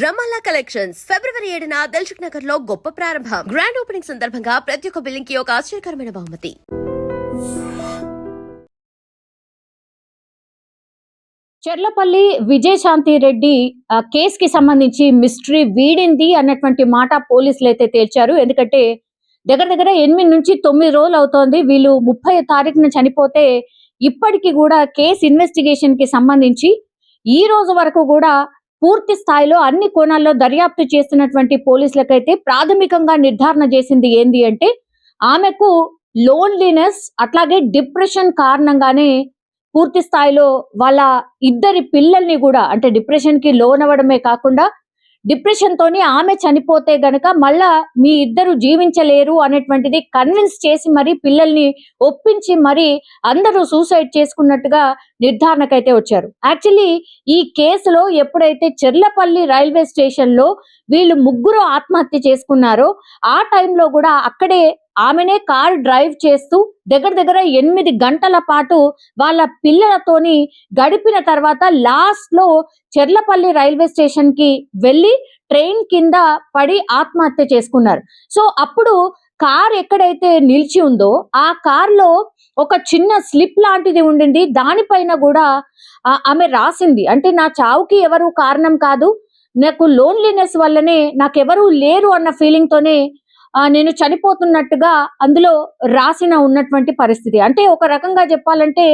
రమాలా collections ఫిబ్రవరి 7న దిల్సుఖ్ నగర్ లో గొప్ప ప్రారంభం. గ్రాండ్ ఓపెనింగ్ సందర్భంగా ప్రతి ఒక్క బిల్లింగ్ కి ఒక ఆశ్చర్యకరమైన బహుమతి. చెర్లపల్లి విజయశాంతి రెడ్డి కేసుకి సంబంధించి మిస్టరీ వీడింది అన్నటువంటి మాట పోలీసులు అయితే తేల్చారు. ఎందుకంటే దగ్గర 8 నుంచి 9 రోజులు అవుతోంది. వీళ్ళు 30వ తారీఖున చనిపోతే ఇప్పటికీ కూడా కేసు ఇన్వెస్టిగేషన్ కి సంబంధించి ఈ రోజు వరకు కూడా పూర్తి స్థాయిలో అన్ని కోణాల్లో దర్యాప్తు చేస్తున్నటువంటి పోలీసులకైతే ప్రాథమికంగా నిర్ధారణ చేసింది ఏంది అంటే ఆమెకు లోన్లీనెస్ అట్లాగే డిప్రెషన్ కారణంగానే పూర్తి స్థాయిలో వాళ్ళ ఇద్దరి పిల్లల్ని కూడా అంటే డిప్రెషన్ కి లోన్ అవ్వడమే కాకుండా డిప్రెషన్ తోని ఆమె చనిపోతే గనక మళ్ళా మీ ఇద్దరు జీవించలేరు అనేటువంటిది కన్విన్స్ చేసి మరి పిల్లల్ని ఒప్పించి మరి అందరూ సూసైడ్ చేసుకున్నట్టుగా నిర్ధారణకైతే వచ్చారు. యాక్చువల్లీ ఈ కేసులో ఎప్పుడైతే చెర్లపల్లి రైల్వే స్టేషన్ లో వీళ్ళు ముగ్గురు ఆత్మహత్య చేసుకున్నారో ఆ టైంలో కూడా అక్కడే ఆమెనే కార్ డ్రైవ్ చేస్తూ దగ్గర 8 గంటల పాటు వాళ్ళ పిల్లలతోని గడిపిన తర్వాత లాస్ట్ లో చెర్లపల్లి రైల్వే స్టేషన్ కి వెళ్ళి ట్రైన్ కింద పడి ఆత్మహత్య చేసుకున్నారు. సో అప్పుడు కార్ ఎక్కడైతే నిలిచి ఉందో ఆ కార్ లో ఒక చిన్న స్లిప్ లాంటిది ఉండింది. దానిపైన కూడా ఆమె రాసింది అంటే నా చావుకి ఎవరు కారణం కాదు, నాకు లోన్లీనెస్ వల్లనే నాకెవరూ లేరు అన్న ఫీలింగ్ తోనే నేను చనిపోతున్నట్టుగా అందులో రాసిన ఉన్నటువంటి పరిస్థితి. అంటే ఒక రకంగా చెప్పాలంటే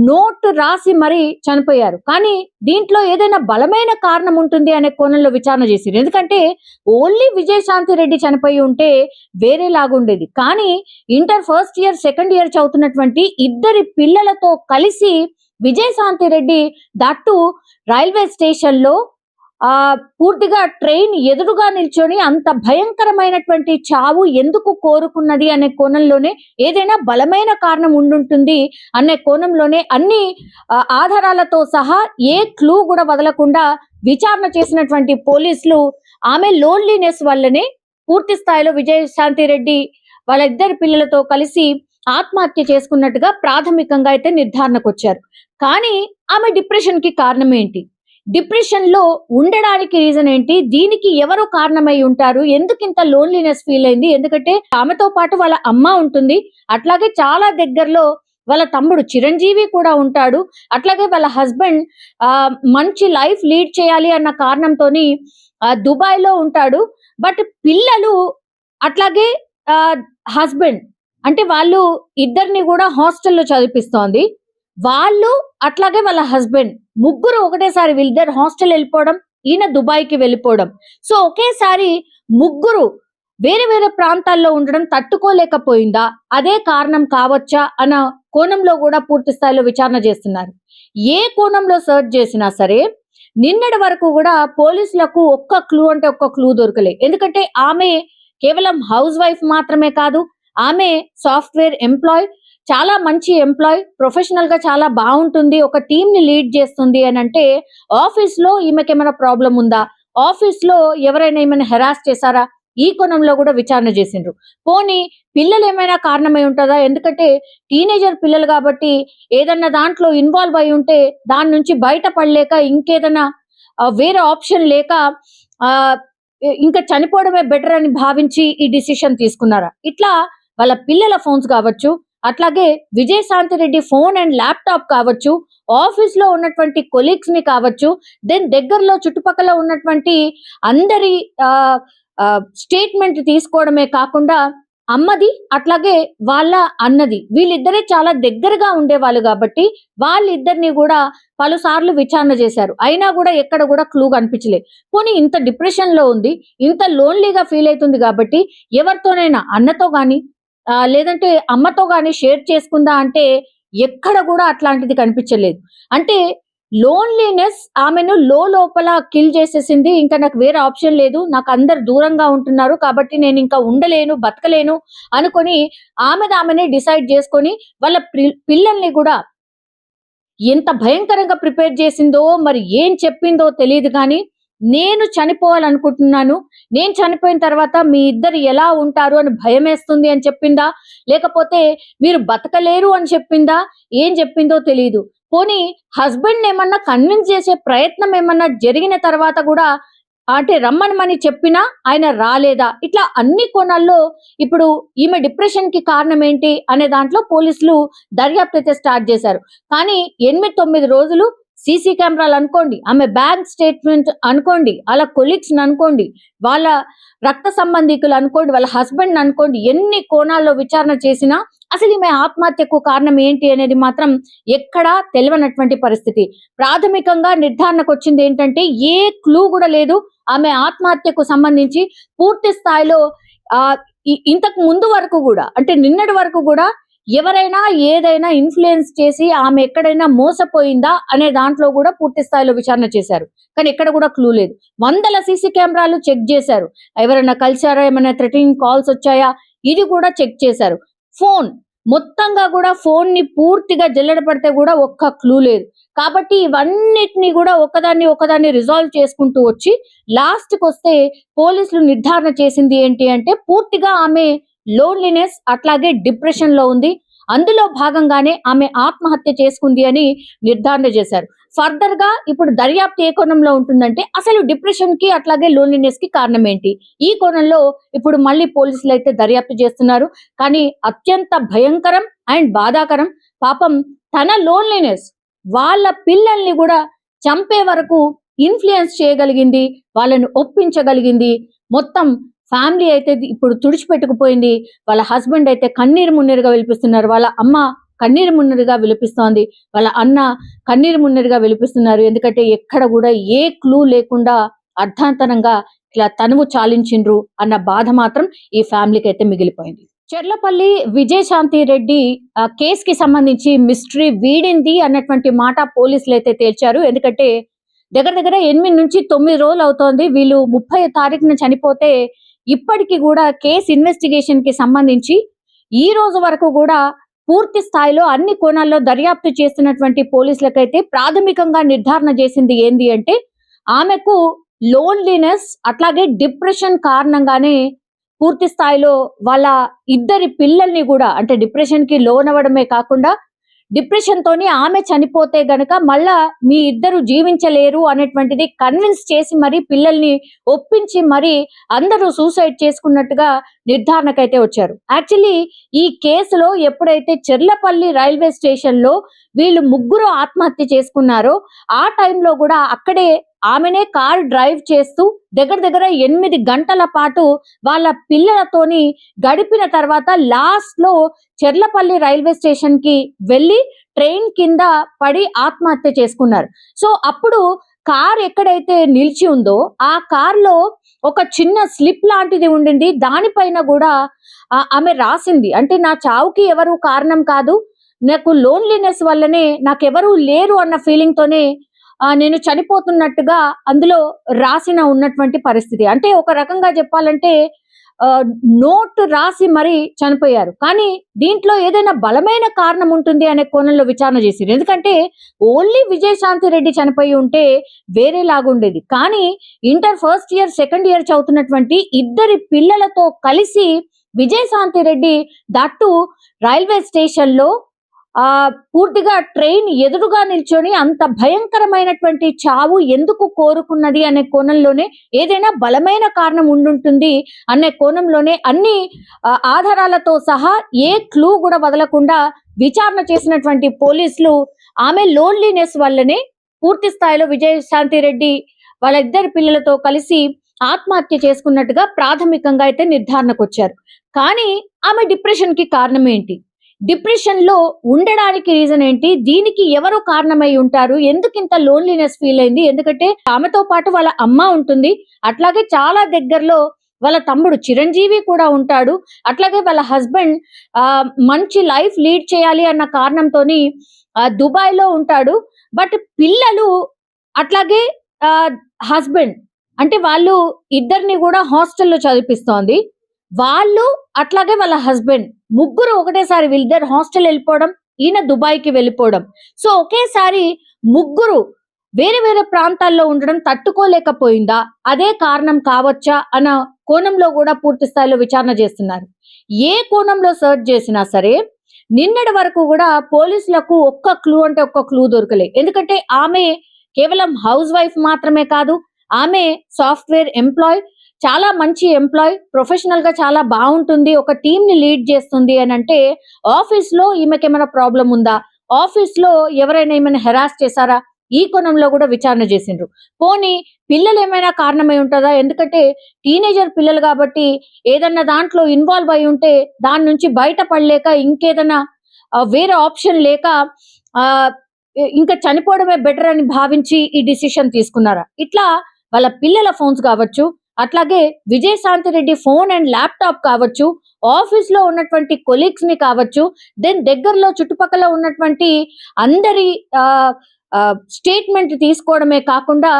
నోట్ రాసి మరి చనిపోయారు. కానీ దీంట్లో ఏదైనా బలమైన కారణం ఉంటుంది అనే కోణంలో విచారణ చేశారు. ఎందుకంటే ఓన్లీ విజయశాంతి రెడ్డి చనిపోయి ఉంటే వేరేలాగుండేది. కానీ inter first year second year చదువుతున్నటువంటి ఇద్దరి పిల్లలతో కలిసి Vijayashanti Reddy that railway station లో పూర్తిగా ట్రైన్ ఎదురుగా నిల్చొని అంత భయంకరమైనటువంటి చావు ఎందుకు కోరుకున్నది అనే కోణంలోనే ఏదైనా బలమైన కారణం ఉండుంటుంది అనే కోణంలోనే అన్ని ఆధారాలతో సహా ఏ క్లూ కూడా వదలకుండా విచారణ చేసినటువంటి పోలీసులు ఆమె లోన్లీనెస్ వల్లనే పూర్తి స్థాయిలో విజయశాంతి రెడ్డి వాళ్ళ ఇద్దరు పిల్లలతో కలిసి ఆత్మహత్య చేసుకున్నట్టుగా ప్రాథమికంగా అయితే నిర్ధారణకు వచ్చారు. కానీ ఆమె డిప్రెషన్ కి కారణం ఏంటి, డిప్రెషన్ లో ఉండడానికి రీజన్ ఏంటి, దీనికి ఎవరు కారణమై ఉంటారు, ఎందుకు ఇంత లోన్లీనెస్ ఫీల్ అయింది, ఎందుకంటే ఆమెతో పాటు వాళ్ళ అమ్మ ఉంటుంది, అట్లాగే చాలా దగ్గరలో వాళ్ళ తమ్ముడు చిరంజీవి కూడా ఉంటాడు, అట్లాగే వాళ్ళ హస్బెండ్ మంచి లైఫ్ లీడ్ చేయాలి అన్న కారణంతోని దుబాయ్ లో ఉంటాడు. బట్ పిల్లలు అట్లాగే హస్బెండ్ అంటే వాళ్ళు ఇద్దరిని కూడా హాస్టల్లో చదివిస్తోంది. వాళ్ళు అట్లాగే వాళ్ళ హస్బెండ్ ముగ్గురు ఒకటేసారి వీళ్ళిద్దరు హాస్టల్ వెళ్ళిపోవడం, ఈయన దుబాయ్కి వెళ్ళిపోవడం. సో ఒకేసారి ముగ్గురు వేరే ప్రాంతాల్లో ఉండడం తట్టుకోలేకపోయిందా, అదే కారణం కావచ్చా అన్న కోణంలో కూడా పూర్తి స్థాయిలో విచారణ చేస్తున్నారు. ఏ కోణంలో సర్చ్ చేసినా సరే నిన్నటి వరకు కూడా పోలీసులకు ఒక్క క్లూ దొరకలే. ఎందుకంటే ఆమె కేవలం హౌస్ వైఫ్ మాత్రమే కాదు, ఆమె సాఫ్ట్వేర్ ఎంప్లాయ్, చాలా మంచి ఎంప్లాయ్, ప్రొఫెషనల్ గా చాలా బాగుంటుంది, ఒక టీమ్ ని లీడ్ చేస్తుంది అని అంటే ఆఫీస్ లో ఈమెకి ఏమైనా ప్రాబ్లం ఉందా, ఆఫీస్ లో ఎవరైనా ఏమైనా హెరాస్ చేశారా, ఈ కోణంలో కూడా విచారణ చేసిండ్రు. పోనీ పిల్లలు ఏమైనా కారణమై ఉంటుందా, ఎందుకంటే టీనేజర్ పిల్లలు కాబట్టి ఏదన్నా దాంట్లో ఇన్వాల్వ్ అయి ఉంటే దాని నుంచి బయటపడలేక ఇంకేదైనా వేరే ఆప్షన్ లేక ఇంకా చనిపోవడమే బెటర్ అని భావించి ఈ డిసిషన్ తీసుకున్నారా, ఇట్లా వాళ్ళ పిల్లల ఫోన్స్ కావచ్చు, అట్లాగే Vijayashanti Reddy phone and laptop కావచ్చు, ఆఫీస్ లో ఉన్నటువంటి కొలీగ్స్ ని కావచ్చు, దెన్ దగ్గరలో చుట్టుపక్కల ఉన్నటువంటి అందరి స్టేట్మెంట్ తీసుకోవడమే కాకుండా అమ్మది అట్లాగే వాళ్ళ అన్నది వీళ్ళిద్దరే చాలా దగ్గరగా ఉండేవాళ్ళు కాబట్టి వాళ్ళిద్దరిని కూడా పలుసార్లు విచారణ చేశారు. అయినా కూడా ఎక్కడ కూడా క్లూ కనిపించలేదు. పోనీ ఇంత డిప్రెషన్ లో ఉంది, ఇంత లోన్లీగా ఫీల్ అవుతుంది కాబట్టి ఎవరితోనైనా అన్నతో గాని లేదంటే అమ్మతో గాని షేర్ చేసుకుందా అంటే ఎక్కడ కూడా అట్లాంటిది కనిపించలేదు. అంటే లోన్లీనెస్ ఆమెను లోపల కిల్ చేసేసింది. ఇంకా నాకు వేరే ఆప్షన్ లేదు, నాకు అందరు దూరంగా ఉంటున్నారు కాబట్టి నేను ఇంకా ఉండలేను, బతకలేను అనుకొని ఆమెనే డిసైడ్ చేసుకొని వాళ్ళ పిల్లల్ని కూడా ఎంత భయంకరంగా ప్రిపేర్ చేసిందో మరి ఏం చెప్పిందో తెలియదు. కానీ నేను చనిపోవాలనుకుంటున్నాను, నేను చనిపోయిన తర్వాత మీ ఇద్దరు ఎలా ఉంటారు అని భయమేస్తుంది అని చెప్పిందా, లేకపోతే మీరు బతకలేరు అని చెప్పిందా, ఏం చెప్పిందో తెలియదు. పోనీ హస్బెండ్ ఏమన్నా కన్విన్స్ చేసే ప్రయత్నం ఏమన్నా జరిగిన తర్వాత కూడా అంటే రమ్మనమని చెప్పినా ఆయన రాలేదా? ఇట్లా అన్ని కోణాల్లో ఇప్పుడు ఈమె డిప్రెషన్ కి కారణం ఏంటి అనే దాంట్లో పోలీసులు దర్యాప్తు అయితే స్టార్ట్ చేశారు. కానీ 8-9 రోజులు సీసీ కెమెరాలు అనుకోండి, ఆమె బ్యాంక్ స్టేట్మెంట్ అనుకోండి, అలా కొలీగ్స్ అనుకోండి, వాళ్ళ రక్త సంబంధికులు అనుకోండి, వాళ్ళ హస్బెండ్ అనుకోండి, ఎన్ని కోణాల్లో విచారణ చేసినా అసలు ఈమె ఆత్మహత్యకు కారణం ఏంటి అనేది మాత్రం ఎక్కడా తెలియనటువంటి పరిస్థితి. ప్రాథమికంగా నిర్ధారణకు వచ్చింది ఏంటంటే ఏ క్లూ కూడా లేదు ఆమె ఆత్మహత్యకు సంబంధించి. పూర్తి స్థాయిలో ఆ ఇంతకు ముందు వరకు కూడా అంటే నిన్నటి వరకు కూడా ఎవరైనా ఏదైనా ఇన్ఫ్లుయెన్స్ చేసి ఆమె ఎక్కడైనా మోసపోయిందా అనే దాంట్లో కూడా పూర్తి స్థాయిలో విచారణ చేశారు. కానీ ఎక్కడ కూడా క్లూ లేదు. వందల సీసీ కెమెరాలు చెక్ చేశారు. ఎవరైనా కలిసారా, ఏమైనా థ్రెటనింగ్ కాల్స్ వచ్చాయా, ఇది కూడా చెక్ చేశారు. ఫోన్ మొత్తంగా కూడా ఫోన్ ని పూర్తిగా జల్లెడ పడితే కూడా ఒక్క క్లూ లేదు. కాబట్టి ఇవన్నిటిని కూడా ఒకదాన్ని రిజాల్వ్ చేసుకుంటూ వచ్చి లాస్ట్ కి వస్తే పోలీసులు నిర్ధారణ చేసింది ఏంటి అంటే పూర్తిగా ఆమె లోన్లీనెస్ అట్లాగే డిప్రెషన్ లో ఉంది. అందులో భాగంగానే ఆమె ఆత్మహత్య చేసుకుంది అని నిర్ధారణ చేశారు. ఫర్దర్ గా ఇప్పుడు దర్యాప్తు ఏ కోణంలో ఉంటుందంటే అసలు డిప్రెషన్ కి అట్లాగే లోన్లీనెస్ కి కారణం ఏంటి, ఈ కోణంలో ఇప్పుడు మళ్ళీ పోలీసులు అయితే దర్యాప్తు చేస్తున్నారు. కానీ అత్యంత భయంకరం అండ్ బాధాకరం, పాపం తన లోన్లీనెస్ వాళ్ళ పిల్లల్ని కూడా చంపే వరకు ఇన్ఫ్లుయెన్స్ చేయగలిగింది, వాళ్ళని ఒప్పించగలిగింది. మొత్తం ఫ్యామిలీ అయితే ఇప్పుడు తుడిచిపెట్టుకుపోయింది. వాళ్ళ హస్బెండ్ అయితే కన్నీరు మున్నీరుగా విలిపిస్తున్నారు, వాళ్ళ అమ్మ కన్నీరు మున్నీరుగా విలిపిస్తోంది, వాళ్ళ అన్న కన్నీరు మున్నీరుగా విలిపిస్తున్నారు. ఎందుకంటే ఎక్కడ కూడా ఏ క్లూ లేకుండా అర్ధాంతరంగా ఇట్లా తనువు చాలించిండ్రు అన్న బాధ మాత్రం ఈ ఫ్యామిలీకి అయితే మిగిలిపోయింది. చెర్లపల్లి విజయశాంతి రెడ్డి కేసుకి సంబంధించి మిస్టరీ వీడింది అన్నటువంటి మాట పోలీసులు అయితే తేల్చారు. ఎందుకంటే దగ్గర 8-9 రోజులు అవుతోంది. వీళ్ళు 30వ తారీఖున చనిపోతే ఇప్పటికి కూడా కేసు ఇన్వెస్టిగేషన్ కి సంబంధించి ఈ రోజు వరకు కూడా పూర్తి స్థాయిలో అన్ని కోణాల్లో దర్యాప్తు చేస్తున్నటువంటి పోలీసులకైతే ప్రాథమికంగా నిర్ధారణ చేసింది ఏంది అంటే ఆమెకు లోన్లీనెస్ అట్లాగే డిప్రెషన్ కారణంగానే పూర్తి స్థాయిలో వాళ్ళ ఇద్దరి పిల్లల్ని కూడా అంటే డిప్రెషన్ కి లోనవ్వడమే కాకుండా డిప్రెషన్ తోని ఆమె చనిపోతే గనక మళ్ళా మీ ఇద్దరు జీవించలేరు అనేటువంటిది కన్విన్స్ చేసి మరి పిల్లల్ని ఒప్పించి మరి అందరూ సూసైడ్ చేసుకున్నట్టుగా నిర్ధారణకైతే వచ్చారు. యాక్చువల్లీ ఈ కేసులో ఎప్పుడైతే చెర్లపల్లి రైల్వే స్టేషన్ లో వీళ్ళు ముగ్గురు ఆత్మహత్య చేసుకున్నారో ఆ టైంలో కూడా అక్కడే ఆమెనే కార్ డ్రైవ్ చేస్తూ దగ్గర 8 గంటల పాటు వాళ్ళ పిల్లలతోని గడిపిన తర్వాత లాస్ట్ లో చెర్లపల్లి రైల్వే స్టేషన్ కి వెళ్ళి ట్రైన్ కింద పడి ఆత్మహత్య చేసుకున్నారు. సో అప్పుడు కార్ ఎక్కడైతే నిలిచి ఉందో ఆ కార్ లో ఒక చిన్న స్లిప్ లాంటిది ఉండింది. దానిపైన కూడా ఆమె రాసింది అంటే నా చావుకి ఎవరు కారణం కాదు, నాకు లోన్లీనెస్ వల్లనే నాకెవరూ లేరు అన్న ఫీలింగ్ తోనే నేను చనిపోతున్నట్టుగా అందులో రాసిన ఉన్నటువంటి పరిస్థితి. అంటే ఒక రకంగా చెప్పాలంటే నోట్ రాసి మరి చనిపోయారు. కానీ దీంట్లో ఏదైనా బలమైన కారణం ఉంటుంది అనే కోణంలో విచారణ చేశారు. ఎందుకంటే ఓన్లీ విజయశాంతి రెడ్డి చనిపోయి ఉంటే వేరేలాగుండేది. కానీ inter first year second year చదువుతున్నటువంటి ఇద్దరి పిల్లలతో కలిసి Vijayashanti Reddy that railway station లో పూర్తిగా ట్రైన్ ఎదురుగా నిల్చొని అంత భయంకరమైనటువంటి చావు ఎందుకు కోరుకున్నది అనే కోణంలోనే ఏదైనా బలమైన కారణం ఉండుంటుంది అనే కోణంలోనే అన్ని ఆధారాలతో సహా ఏ క్లూ కూడా వదలకుండా విచారణ చేసినటువంటి పోలీసులు ఆమె లోన్లీనెస్ వల్లనే పూర్తి స్థాయిలో విజయశాంతి రెడ్డి వాళ్ళ ఇద్దరు పిల్లలతో కలిసి ఆత్మహత్య చేసుకున్నట్టుగా ప్రాథమికంగా అయితే నిర్ధారణకు వచ్చారు. కానీ ఆమె డిప్రెషన్ కి కారణం ఏంటి, డిప్రెషన్ లో ఉండడానికి రీజన్ ఏంటి, దీనికి ఎవరు కారణమై ఉంటారు, ఎందుకు ఇంత లోన్లీనెస్ ఫీల్ అయింది, ఎందుకంటే ఆమెతో పాటు వాళ్ళ అమ్మ ఉంటుంది, అట్లాగే చాలా దగ్గరలో వాళ్ళ తమ్ముడు చిరంజీవి కూడా ఉంటాడు, అట్లాగే వాళ్ళ హస్బెండ్ మంచి లైఫ్ లీడ్ చేయాలి అన్న కారణంతోని దుబాయ్ లో ఉంటాడు. బట్ పిల్లలు అట్లాగే హస్బెండ్ అంటే వాళ్ళు ఇద్దరిని కూడా హాస్టల్లో చదివిస్తోంది. వాళ్ళు అట్లాగే వాళ్ళ హస్బెండ్ ముగ్గురు ఒకటేసారి వీళ్ళిద్దరు హాస్టల్ వెళ్ళిపోవడం, ఈయన దుబాయ్కి వెళ్ళిపోవడం. సో ఒకేసారి ముగ్గురు వేరే ప్రాంతాల్లో ఉండడం తట్టుకోలేకపోయిందా, అదే కారణం కావచ్చా అన్న కోణంలో కూడా పూర్తి స్థాయిలో విచారణ చేస్తున్నారు. ఏ కోణంలో సర్చ్ చేసినా సరే నిన్నటి వరకు కూడా పోలీసులకు ఒక్క క్లూ అంటే ఒక్క క్లూ దొరకలే. ఎందుకంటే ఆమె కేవలం హౌస్ వైఫ్ మాత్రమే కాదు, ఆమె సాఫ్ట్వేర్ ఎంప్లాయ్, చాలా మంచి ఎంప్లాయ్, ప్రొఫెషనల్ గా చాలా బాగుంటుంది, ఒక టీమ్ ని లీడ్ చేస్తుంది అని అంటే ఆఫీస్ లో ఈమెకి ఏమైనా ప్రాబ్లం ఉందా, ఆఫీస్ లో ఎవరైనా ఏమైనా హెరాస్ చేశారా, ఈ కోణంలో కూడా విచారణ చేసిండ్రు. పోనీ పిల్లలు ఏమైనా కారణమై ఉంటుందా, ఎందుకంటే టీనేజర్ పిల్లలు కాబట్టి ఏదన్నా దాంట్లో ఇన్వాల్వ్ అయి ఉంటే దాని నుంచి బయటపడలేక ఇంకేదైనా వేరే ఆప్షన్ లేక ఆ ఇంకా చనిపోవడమే బెటర్ అని భావించి ఈ డిసిషన్ తీసుకున్నారా? ఇట్లా వాళ్ళ పిల్లల ఫోన్స్ కావచ్చు, అట్లాగే Vijayashanti Reddy phone and laptop కావచ్చు, ఆఫీస్ లో ఉన్నటువంటి కొలీగ్స్ ని కావచ్చు, దెన్ దగ్గరలో చుట్టుపక్కల ఉన్నటువంటి అందరి స్టేట్మెంట్ తీసుకోవడమే కాకుండా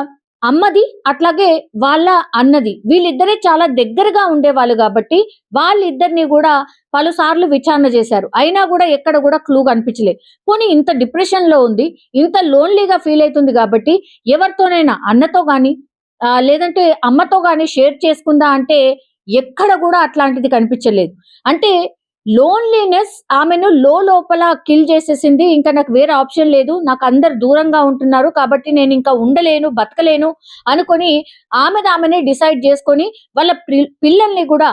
అమ్మది అట్లాగే వాళ్ళ అన్నది వీళ్ళిద్దరే చాలా దగ్గరగా ఉండేవాళ్ళు కాబట్టి వాళ్ళిద్దరిని కూడా పలుసార్లు విచారణ చేశారు. అయినా కూడా ఎక్కడ కూడా క్లూ కనిపించలేదు. పోనీ ఇంత డిప్రెషన్ లో ఉంది, ఇంత లోన్లీగా ఫీల్ అవుతుంది కాబట్టి ఎవరితోనైనా అన్నతో గాని లేదంటే అమ్మతో గాని షేర్ చేసుకుందా అంటే ఎక్కడ కూడా అట్లాంటిది కనిపించలేదు. అంటే లోన్లీనెస్ ఆమెను లోపల కిల్ చేసేసింది. ఇంకా నాకు వేరే ఆప్షన్ లేదు, నాకు అందరు దూరంగా ఉంటున్నారు కాబట్టి నేను ఇంకా ఉండలేను, బతకలేను అనుకొని ఆమెనే డిసైడ్ చేసుకొని వాళ్ళ పిల్లల్ని కూడా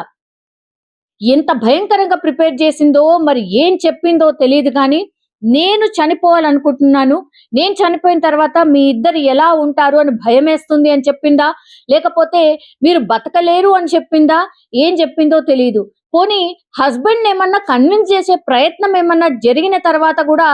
ఎంత భయంకరంగా ప్రిపేర్ చేసిందో మరి ఏం చెప్పిందో తెలియదు కానీ నేను చనిపోవాలనుకుంటున్నాను, నేను చనిపోయిన తర్వాత మీ ఇద్దరు ఎలా ఉంటారు అని భయమేస్తుంది అని చెప్పిందా, లేకపోతే మీరు బతకలేరు అని చెప్పిందా, ఏం చెప్పిందో తెలియదు. పోనీ హస్బెండ్ ఏమన్నా కన్విన్స్ చేసే ప్రయత్నం ఏమన్నా జరిగిన తర్వాత కూడా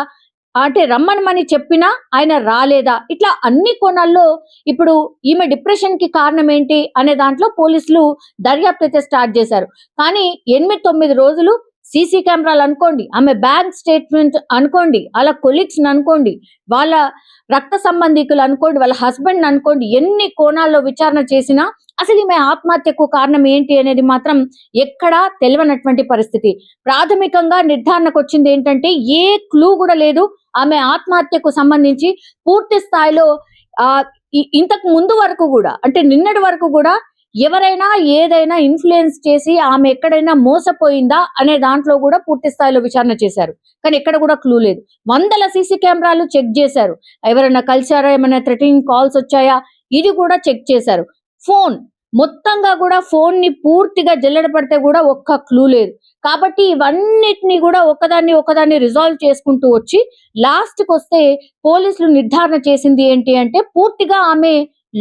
అంటే రమ్మనమని చెప్పినా ఆయన రాలేదా? ఇట్లా అన్ని కోణాల్లో ఇప్పుడు ఈమె డిప్రెషన్ కి కారణం ఏంటి అనే దాంట్లో పోలీసులు దర్యాప్తు అయితే స్టార్ట్ చేశారు. కానీ 8-9 రోజులు సీసీ కెమెరాలు అనుకోండి, ఆమె బ్యాంక్ స్టేట్మెంట్ అనుకోండి, వాళ్ళ కొలీగ్స్ అనుకోండి, వాళ్ళ రక్త సంబంధికులు అనుకోండి, వాళ్ళ హస్బెండ్ అనుకోండి, ఎన్ని కోణాల్లో విచారణ చేసినా అసలు ఈమె ఆత్మహత్యకు కారణం ఏంటి అనేది మాత్రం ఎక్కడా తెలియనటువంటి పరిస్థితి. ప్రాథమికంగా నిర్ధారణకు వచ్చింది ఏంటంటే ఏ క్లూ కూడా లేదు ఆమె ఆత్మహత్యకు సంబంధించి. పూర్తి స్థాయిలో ఇంతకు ముందు వరకు కూడా అంటే నిన్నటి వరకు కూడా ఎవరైనా ఏదైనా ఇన్ఫ్లుయెన్స్ చేసి ఆమె ఎక్కడైనా మోసపోయిందా అనే దాంట్లో కూడా పూర్తి స్థాయిలో విచారణ చేశారు. కానీ ఎక్కడ కూడా క్లూ లేదు. 100 సీసీ కెమెరాలు చెక్ చేశారు, ఎవరైనా కలిసారా, ఏమైనా థ్రెటనింగ్ కాల్స్ వచ్చాయా, ఇది కూడా చెక్ చేశారు. ఫోన్ మొత్తంగా కూడా ఫోన్ ని పూర్తిగా జల్లెడ పడితే కూడా ఒక్క క్లూ లేదు. కాబట్టి ఇవన్నిటిని కూడా ఒకదాన్ని రిజాల్వ్ చేసుకుంటూ వచ్చి లాస్ట్ కి వస్తే పోలీసులు నిర్ధారణ చేసింది ఏంటి అంటే పూర్తిగా ఆమె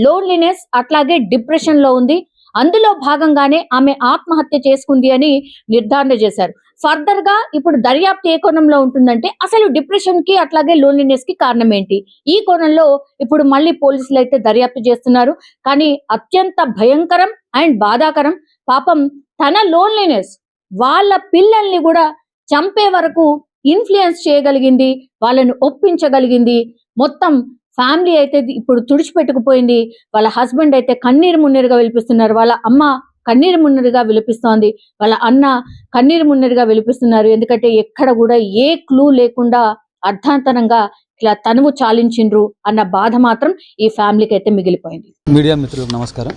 లోన్లీనెస్ అట్లాగే డిప్రెషన్ లో ఉంది, అందులో భాగంగానే ఆమె ఆత్మహత్య చేసుకుంది అని నిర్ధారణ చేశారు. ఫర్దర్ గా ఇప్పుడు దర్యాప్తు ఏ కోణంలో ఉంటుందంటే అసలు డిప్రెషన్ కి అట్లాగే లోన్లీనెస్ కి కారణం ఏంటి, ఈ కోణంలో ఇప్పుడు మళ్ళీ పోలీసులు అయితే దర్యాప్తు చేస్తున్నారు. కానీ అత్యంత భయంకరం అండ్ బాధాకరం, పాపం తన లోన్లీనెస్ వాళ్ళ పిల్లల్ని కూడా చంపే వరకు ఇన్ఫ్లుయెన్స్ చేయగలిగింది, వాళ్ళని ఒప్పించగలిగింది. మొత్తం ఫ్యామిలీ అయితే ఇప్పుడు తుడిచిపెట్టుకుపోయింది. వాళ్ళ హస్బెండ్ అయితే కన్నీరు మున్నీరుగా విలిపిస్తున్నారు, వాళ్ళ అమ్మ కన్నీరు మున్నీరుగా విలిపిస్తోంది, వాళ్ళ అన్న కన్నీరు మున్నీరుగా విలిపిస్తున్నారు. ఎందుకంటే ఎక్కడ కూడా ఏ క్లూ లేకుండా అర్ధాంతరంగా ఇట్లా తనువు చాలించిండ్రు అన్న బాధ మాత్రం ఈ ఫ్యామిలీకి అయితే మిగిలిపోయింది. మీడియా మిత్రులకు నమస్కారం.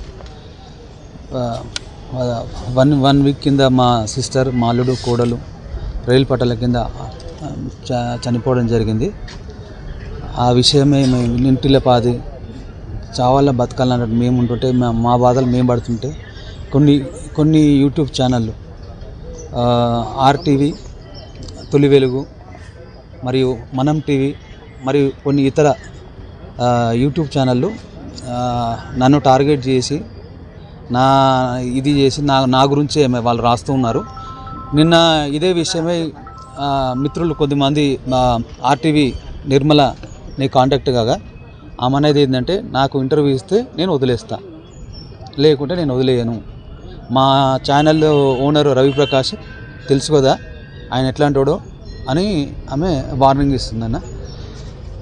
వన్ వీక్ కింద మా సిస్టర్, మా అల్లుడు, కోడలు రైలు పట్టాల కింద చనిపోవడం జరిగింది. ఆ విషయమే మేము ఇంటిలో పాది చావాల బతకాలన్నట్టు మేము ఉంటుంటే మా బాధలు మేము పడుతుంటే కొన్ని యూట్యూబ్ ఛానళ్ళు ఆర్టీవీ, తొలి వెలుగు మరియు మనం టీవీ మరియు కొన్ని ఇతర యూట్యూబ్ ఛానళ్ళు నన్ను టార్గెట్ చేసి నా గురించే వాళ్ళు రాస్తూ ఉన్నారు. నిన్న ఇదే విషయమై మిత్రులు కొద్దిమంది ఆర్టీవీ నిర్మల నీ కాంటాక్ట్ కాగా ఆమె అనేది ఏంటంటే నాకు ఇంటర్వ్యూ ఇస్తే నేను వదిలేస్తా, లేకుంటే నేను వదిలేయను. మా ఛానల్ ఓనర్ రవిప్రకాష్ తెలుసు కదా ఆయన ఎట్లాంటోడో అని ఆమె వార్నింగ్ ఇస్తుందన్న.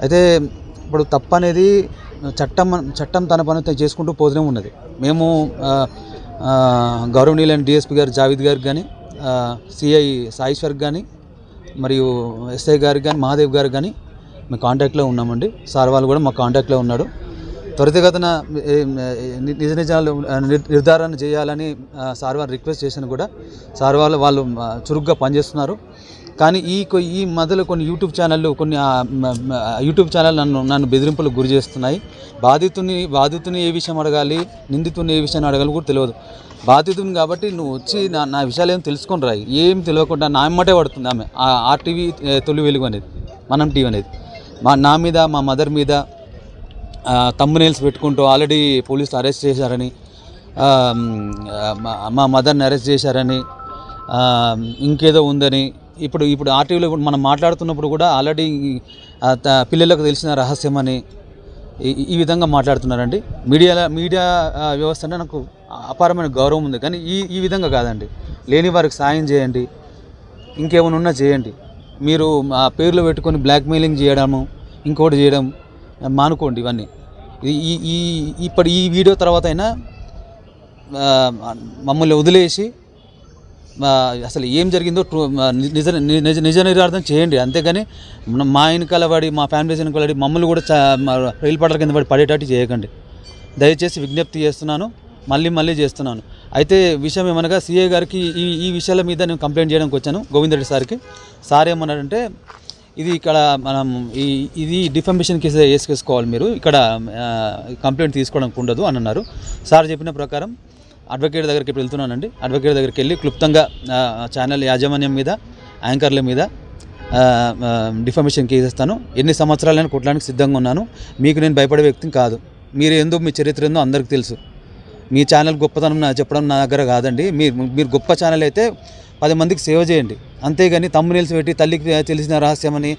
అయితే ఇప్పుడు తప్పు అనేది చట్టం తన పని చేసుకుంటూ పోతూనే ఉన్నది. మేము గౌరవనీయులైన డిఎస్పీ గారు జావేద్ గారికి కానీ, సిఐ సాయిశ్వర్కి కానీ, మరియు ఎస్ఐ గారికి కానీ, మహాదేవ్ గారికి కానీ మేము కాంటాక్ట్లో ఉన్నామండి. సార్ వాళ్ళు కూడా మా కాంటాక్ట్లో ఉన్నాడు. త్వరితగతిన నిజాలు నిర్ధారణ చేయాలని సార్ వాళ్ళు రిక్వెస్ట్ చేసిన కూడా సార్ వాళ్ళు చురుగ్గా పనిచేస్తున్నారు. కానీ ఈ మధ్యలో కొన్ని యూట్యూబ్ ఛానల్ నన్ను బెదిరింపులకు గురి చేస్తున్నాయి. బాధితుని ఏ విషయం అడగాలి, నిందితుని ఏ విషయాన్ని అడగాలి కూడా తెలియదు. బాధితుని కాబట్టి నువ్వు వచ్చి నా విషయాలు ఏం తెలుసుకొని రాయి. ఏం తెలియకుండా నా ఎమ్మటే పడుతుంది ఆమె. RTV తొలి వెలుగు అనేది, మనం టీవీ అనేది నా మీద, మా మదర్ మీద థంబ్నెయిల్స్ పెట్టుకుంటూ ఆల్రెడీ పోలీసులు అరెస్ట్ చేశారని, మా మదర్ని అరెస్ట్ చేశారని, ఇంకేదో ఉందని ఇప్పుడు ఆర్టీవీలో మనం మాట్లాడుతున్నప్పుడు కూడా ఆల్రెడీ పిల్లలకు తెలిసిన రహస్యమని ఈ విధంగా మాట్లాడుతున్నారండి. మీడియా వ్యవస్థ అంటే నాకు అపారమైన గౌరవం ఉంది, కానీ ఈ విధంగా కాదండి. లేని వారికి సాయం చేయండి, ఇంకేమైనా ఉన్నా చేయండి. మీరు ఆ పేర్లు పెట్టుకొని బ్లాక్మెయిలింగ్ చేయడము, ఇంకోటి చేయడం మానుకోండి. ఇవన్నీ ఈ వీడియో తర్వాత అయినా మమ్మల్ని వదిలేసి అసలు ఏం జరిగిందో నిజ నిర్ధారణ చేయండి. అంతేగాని మా వెనకాల పడి, మా ఫ్యామిలీ వెనకాల పడి మమ్మల్ని కూడా రైలు పట్ల కింద పడి పడేటట్టు చేయకండి. దయచేసి విజ్ఞప్తి చేస్తున్నాను, మళ్ళీ చేస్తున్నాను. అయితే విషయం ఏమనగా సిఐ గారికి ఈ విషయాల మీద నేను కంప్లైంట్ చేయడానికి వచ్చాను, గోవిందరెడ్డి సార్కి. సార్ ఏమన్నారంటే ఇక్కడ మనం ఇది డిఫమేషన్ కేసు వేసుకోవాలి, మీరు ఇక్కడ కంప్లైంట్ తీసుకోవడానికి ఉండదు అని అన్నారు. సార్ చెప్పిన ప్రకారం అడ్వకేట్ దగ్గరికి వెళ్తున్నానండి. అడ్వకేట్ దగ్గరికి వెళ్ళి క్లుప్తంగా ఛానల్ యాజమాన్యం మీద, యాంకర్ల మీద డిఫమేషన్ కేసు ఇస్తాను. ఎన్ని సంవత్సరాలైనా కొట్టడానికి సిద్ధంగా ఉన్నాను. మీకు నేను భయపడే వ్యక్తిని కాదు. మీరు ఏందో, మీ చరిత్ర ఏందో అందరికీ తెలుసు. మీ ఛానల్ గొప్పతనం చెప్పడం నా దగ్గర కాదండి. మీరు గొప్ప ఛానల్ అయితే 10 మందికి సేవ చేయండి. అంతేగాని థంబ్నెయిల్స్ పెట్టి తల్లికి తెలిసిన రహస్యమని,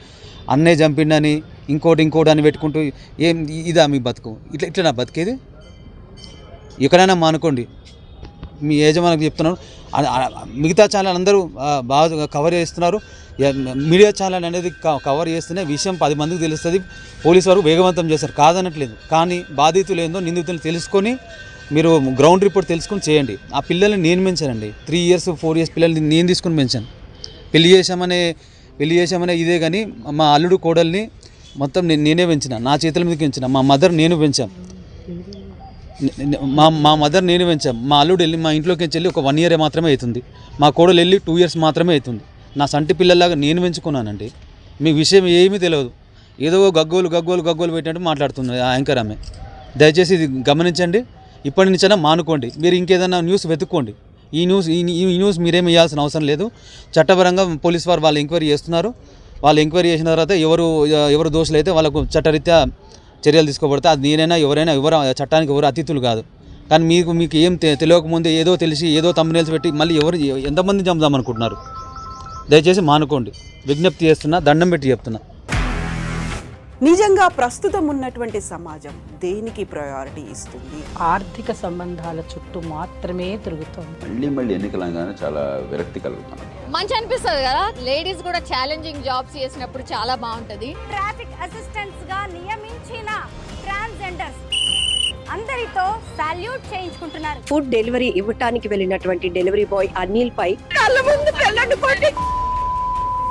అన్నయ్య చంపిండని, ఇంకోటి అని పెట్టుకుంటూ ఇదా మీ బతుకు? ఇట్లా నా బతికేది? ఎక్కడైనా మానుకోండి. మీ యజమానికి చెప్తున్నాను. మిగతా ఛానల్ అందరూ బాగా కవర్ చేస్తున్నారు. మీడియా ఛానల్ అనేది కవర్ చేస్తేనే విషయం 10 మందికి తెలుస్తుంది. పోలీసు వారు వేగవంతం చేస్తారు, కాదనట్లేదు. కానీ బాధితులు ఏందో, నిందితులు తెలుసుకొని మీరు గ్రౌండ్ రిపోర్ట్ తెలుసుకొని చేయండి. ఆ పిల్లల్ని నేను పెంచానండి. 3 years 4 years పిల్లల్ని నేను తీసుకొని పెంచాను. పెళ్లి చేసామనే ఇదే, కానీ మా అల్లుడు కోడల్ని మొత్తం నేనే పెంచిన, నా చేతుల మీదకి పెంచిన. మా మదర్ నేను పెంచాం, మా మదర్ నేను పెంచాం. మా అల్లుడు వెళ్ళి మా ఇంట్లోకి వెళ్ళి ఒక 1 year మాత్రమే అవుతుంది. మా కోడలు వెళ్ళి 2 years మాత్రమే అవుతుంది. నా సంటి పిల్లల్లాగా నేను పెంచుకున్నానండి. మీ విషయం ఏమీ తెలియదు. ఏదో గగ్గోలు పెట్టినట్టు మాట్లాడుతుంది ఆ యాంకర్ ఆమె. దయచేసి ఇది గమనించండి. ఇప్పటి నుంచైనా మానుకోండి. మీరు ఇంకేదైనా న్యూస్ వెతుక్కోండి. ఈ న్యూస్ మీరేమి ఇవ్వాల్సిన అవసరం లేదు. చట్టపరంగా పోలీసు వారు వాళ్ళు ఎంక్వైరీ చేస్తున్నారు. వాళ్ళు ఎంక్వైరీ చేసిన తర్వాత ఎవరు దోషులు అయితే వాళ్ళకు చట్టరీత్యా చర్యలు తీసుకోబడతాయి. అది నేనైనా ఎవరైనా చట్టానికి ఎవరు అతిథులు కాదు. కానీ మీకు ఏం తెలియకముందే ఏదో తెలిసి ఏదో థంబ్నెయిల్స్ పెట్టి మళ్ళీ ఎంతమంది చంపుదామనుకుంటున్నారు? దయచేసి మానుకోండి. విజ్ఞప్తి చేస్తున్నా, దండం పెట్టి చెప్తున్నా. నిజంగా ప్రస్తుతం ఉన్నటువంటి సమాజం దేనికి ప్రయారిటీ ఇస్తుంది? ఆర్థిక సంబంధాల చుట్టూ మాత్రమే తిరుగుతుంది. మళ్ళీ ఎన్నికలంగానే చాలా విరక్తి కలుగుతాను. మంచి అనిపిస్తుంది కదా, లేడీస్ కూడా ఛాలెంజింగ్ జాబ్స్ చేసినప్పుడు చాలా బాగుంటది. ట్రాఫిక్ అసిస్టెంట్స్ గా నియమించిన ట్రాన్స్జెండర్స్ అందరితో సాల్యూట్ చేయించుకుంటున్నారు. ఫుడ్ డెలివరీ ఇవ్వటానికి వెళ్ళినటువంటి డెలివరీ బాయ్ అనిల్ పై కళ్ళ ముందు